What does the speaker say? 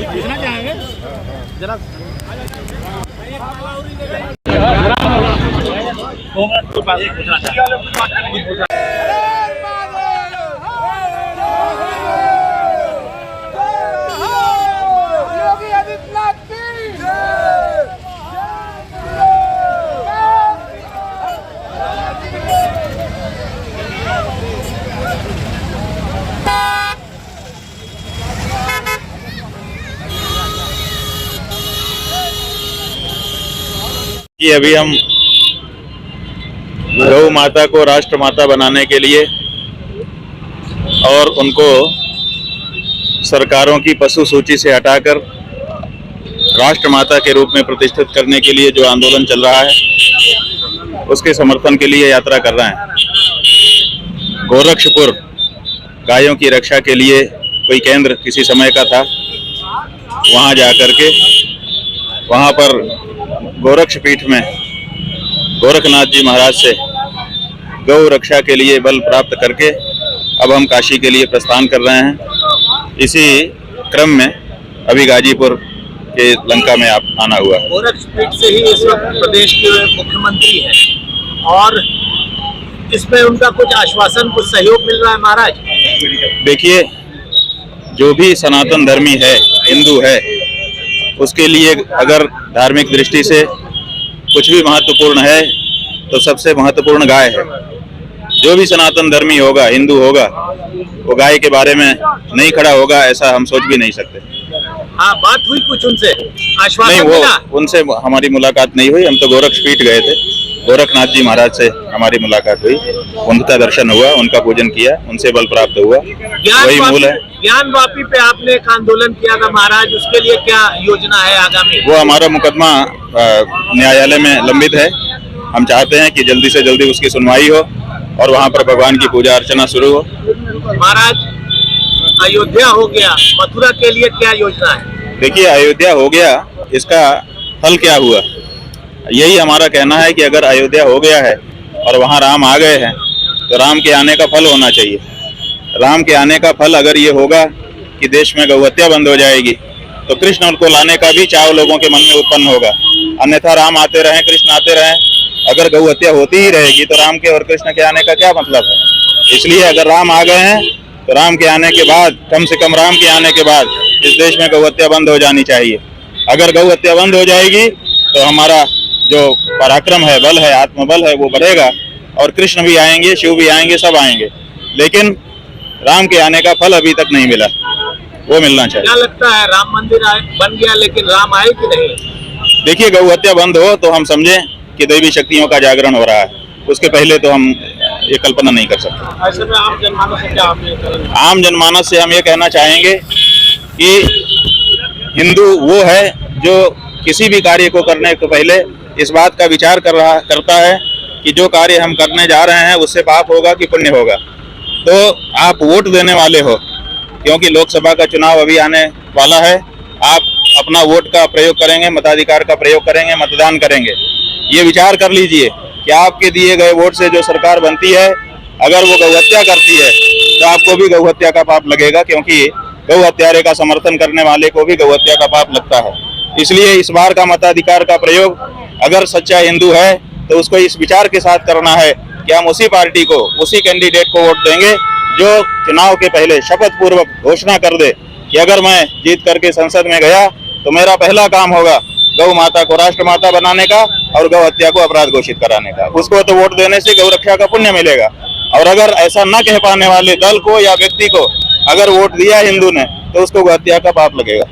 पूछना चाहेंगे जरा योगी आदित्यनाथ की कि अभी हम गौ माता को राष्ट्र माता बनाने के लिए और उनको सरकारों की पशु सूची से हटाकर राष्ट्र माता के रूप में प्रतिष्ठित करने के लिए जो आंदोलन चल रहा है उसके समर्थन के लिए यात्रा कर रहे हैं। गोरक्षपुर गायों की रक्षा के लिए कोई केंद्र किसी समय का था, वहां जाकर के वहां पर गोरक्षपीठ में गोरखनाथ जी महाराज से गौ रक्षा के लिए बल प्राप्त करके अब हम काशी के लिए प्रस्थान कर रहे हैं। इसी क्रम में अभी गाजीपुर के लंका में आप आना हुआ। गोरक्षपीठ से ही इस वक्त प्रदेश के मुख्यमंत्री हैं और इसमें उनका कुछ आश्वासन, कुछ सहयोग मिल रहा है महाराज? देखिए, जो भी सनातन धर्मी है, हिंदू है, उसके लिए अगर धार्मिक दृष्टि से कुछ भी महत्वपूर्ण है तो सबसे महत्वपूर्ण गाय है। जो भी सनातन धर्मी होगा, हिंदू होगा, वो गाय के बारे में नहीं खड़ा होगा ऐसा हम सोच भी नहीं सकते। हाँ, बात हुई कुछ उनसे? आश्वासन नहीं, मिला? उनसे हमारी मुलाकात नहीं हुई। हम तो गोरक्षपीठ गए थे, गोरखनाथ जी महाराज से हमारी मुलाकात हुई, उनका दर्शन हुआ, उनका पूजन किया, उनसे बल प्राप्त हुआ, वही मूल है। ज्ञानवापी पे आपने एक आंदोलन किया था महाराज, उसके लिए क्या योजना है आगामी? वो हमारा मुकदमा न्यायालय में लंबित है। हम चाहते हैं कि जल्दी से जल्दी उसकी सुनवाई हो और वहाँ पर भगवान की पूजा अर्चना शुरू हो। महाराज, अयोध्या हो गया, मथुरा के लिए क्या योजना है? देखिए, अयोध्या हो गया, इसका फल क्या हुआ? यही हमारा कहना है कि अगर अयोध्या हो गया है और वहाँ राम आ गए हैं तो राम के आने का फल होना चाहिए। राम के आने का फल अगर ये होगा कि देश में गौहत्या बंद हो जाएगी तो कृष्ण को लाने का भी चाव लोगों के मन में उत्पन्न होगा। अन्यथा राम आते रहें, कृष्ण आते रहें, अगर गौहत्या होती ही रहेगी तो राम के और कृष्ण के आने का क्या मतलब है? इसलिए अगर राम आ गए हैं तो राम के आने के बाद, कम से कम राम के आने के बाद इस देश में गौहत्या बंद हो जानी चाहिए। अगर गौहत्या बंद हो जाएगी तो हमारा जो पराक्रम है, बल है, आत्मबल है, वो बढ़ेगा और कृष्ण भी आएंगे, शिव भी आएंगे, सब आएंगे। लेकिन राम के आने का फल अभी तक नहीं मिला, वो मिलना चाहिए। क्या लगता है, राम मंदिर बन गया लेकिन राम आए कि नहीं? देखिए, गौहत्या बंद हो तो हम समझें कि दैवी शक्तियों का जागरण हो रहा है, उसके पहले तो हम ये कल्पना नहीं कर सकते। ऐसे में आम जनमानस से क्या आप ये करेंगे? आम जनमानस से हम ये कहना चाहेंगे कि हिंदू वो है जो किसी भी कार्य को करने के पहले इस बात का विचार करता है कि जो कार्य हम करने जा रहे हैं उससे पाप होगा कि पुण्य होगा। तो आप वोट देने वाले हो, क्योंकि लोकसभा का चुनाव अभी आने वाला है, आप अपना वोट का प्रयोग करेंगे, मताधिकार का प्रयोग करेंगे, मतदान करेंगे। ये विचार कर लीजिए कि आपके दिए गए वोट से जो सरकार बनती है, अगर वो गौहत्या करती है तो आपको भी गौहत्या का पाप लगेगा, क्योंकि गौ हत्यारे का समर्थन करने वाले को भी गौहत्या का पाप लगता है। इसलिए इस बार का मताधिकार का प्रयोग अगर सच्चा हिंदू है तो उसको इस विचार के साथ करना है कि हम उसी पार्टी को, उसी कैंडिडेट को वोट देंगे जो चुनाव के पहले शपथ पूर्वक घोषणा कर दे कि अगर मैं जीत करके संसद में गया तो मेरा पहला काम होगा गौ माता को राष्ट्र माता बनाने का और गौ हत्या को अपराध घोषित कराने का। उसको तो वोट देने से गौ रक्षा का पुण्य मिलेगा। और अगर ऐसा न कह पाने वाले दल को या व्यक्ति को अगर वोट दिया हिंदू ने तो उसको गौ हत्या का पाप लगेगा।